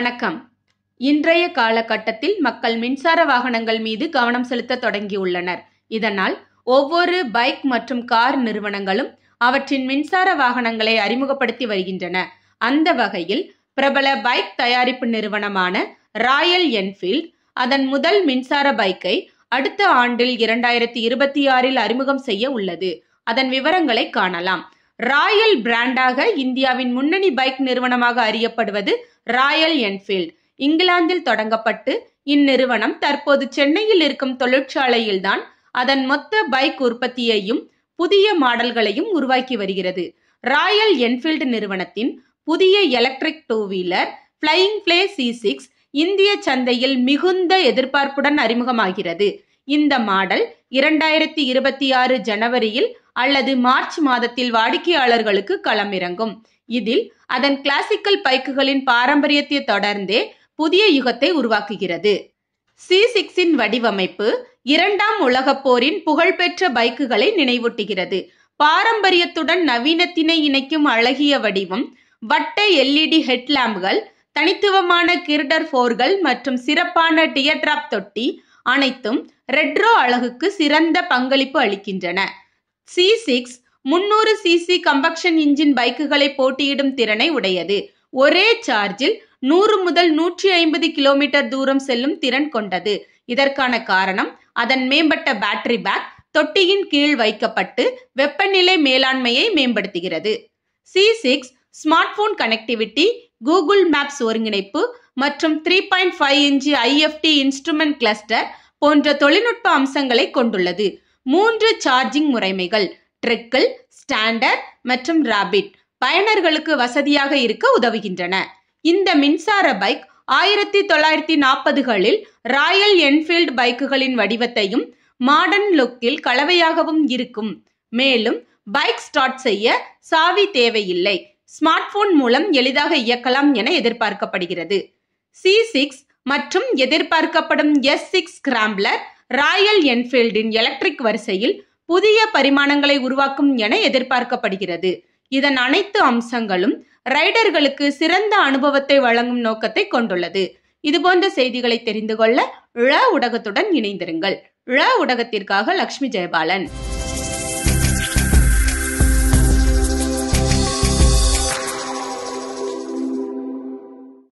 வணக்கம். இன்றைய காலகட்டத்தில் மக்கள் மின்சார வாகனங்கள் மீது கவனம் செலுத்த தொடங்கியுள்ளனர். இதனால் ஒவ்வொரு பைக் மற்றும் கார் நிறுவனங்களும் அவற்றின் மின்சார வாகனங்களை அறிமுகப்படுத்தி வருகின்றன. அந்த வகையில் பிரபல பைக் தயாரிப்பு நிறுவனமான ராயல் என்ஃபீல்ட் அதன் முதல் மின்சார பைக்கை அடுத்த ஆண்டில் 2026 அறிமுகம் செய்ய உள்ளது. அதன் விவரங்களை காணலாம். ராயல் பிராண்டாக இந்தியாவின் முன்னணி பைக் நிறுவனமாக அறியப்படுவது ராயல் என்ஃபீல்ட். இங்கிலாந்தில் தொடங்கப்பட்டு இந்நிறுவனம் தற்போது சென்னையில் இருக்கும் தொழிற்சாலையில்தான் அதன் மொத்த பைக் உற்பத்தியையும் புதிய மாடல்களையும் உருவாக்கி வருகிறது. ராயல் என்ஃபீல்ட் நிறுவனத்தின் புதிய electric two wheeler flying flea C6 இந்திய சந்தையில் மிகுந்த எதிர்பார்ப்புடன் அறிமுகமாகிறது. இந்த மாடல் 2026 ஜனவரியில் அல்லது மார்ச் மாதத்தில் வாடிக்கையாளர்களுக்கு களமிறங்கும். இதில் அதன் கிளாசிக்கல் பைக்குகளின் பாரம்பரியத்தை தொடர்ந்தே புதிய யுகத்தை உருவாக்குகிறது. C6இன் வடிவமைப்பு இரண்டாம் உலகப் போரின் புகழ்பெற்ற பைக்குகளை நினைவூட்டுகிறது. பாரம்பரியத்துடன் நவீனத்தினை இணைக்கும் அழகிய வடிவம், வட்ட LED ஹெட்லாம்புகள், தனித்துவமான கிர்டர் போர்கள் மற்றும் சிறப்பான டியர்ட்ராப் தொட்டி அனைத்தும் ரெட்ரோ அழகுக்கு சிறந்த பங்களிப்பு அளிக்கின்றன. C6 300 cc கம்பக்ஷன் இன்ஜின் பைக்குகளை போட்டியிடும் திறனை உடையது. ஒரே சார்ஜில் 100 முதல் 150 கிலோமீட்டர் தூரம் செல்லும் திறன் கொண்டது. இதற்கான காரணம் அதன் மேம்பட்ட பேட்டரி பேக் தொட்டியின் கீழ் வைக்கப்பட்டு வெப்பநிலை மேலாண்மையை மேம்படுத்துகிறது. C6 smart phone connectivity, Google maps ஒருங்கிணைப்பு மற்றும் 3.5 இன்ச் IFT இன்ஸ்ட்ருமெண்ட் கிளஸ்டர் போன்ற தொழில்நுட்ப அம்சங்களை கொண்டுள்ளது. 3 சார்ஜிங் முறைமைகள் ட்ரிக்கிள், ஸ்டாண்டர்ட் மற்றும் ராபிட் பயனர்களுக்கு வசதியாக இருக்க உதவுகின்றன. இந்த மின்சார பைக் 1940களில் ராயல் என்ஃபீல்ட் பைக்குகளின் வடிவத்தையும் மாடர்ன் லுக்கில் கலவையாகவும் இருக்கும். மேலும் பைக் ஸ்டார்ட் செய்ய சாவி தேவையில்லை, ஸ்மார்ட் போன் மூலம் எளிதாக இயக்கலாம் என எதிர்பார்க்கப்படுகிறது. C6 மற்றும் எதிர்பார்க்கப்படும் S6 ஸ்கிராம்பிளர் ராயல் என்ஃபீல்டின் எலக்ட்ரிக் வரிசையில் புதிய பரிமாணங்களை உருவாக்கும் என எதிர்பார்க்கப்படுகிறது. இதன் அனைத்து அம்சங்களும் ரைடர்களுக்கு சிறந்த அனுபவத்தை வழங்கும் நோக்கத்தை கொண்டுள்ளது. இதுபோன்ற செய்திகளை தெரிந்து கொள்ள ஊடகத்துடன் இணைந்திருங்கள். ஊடகத்திற்காக லட்சுமி ஜெயபாலன்.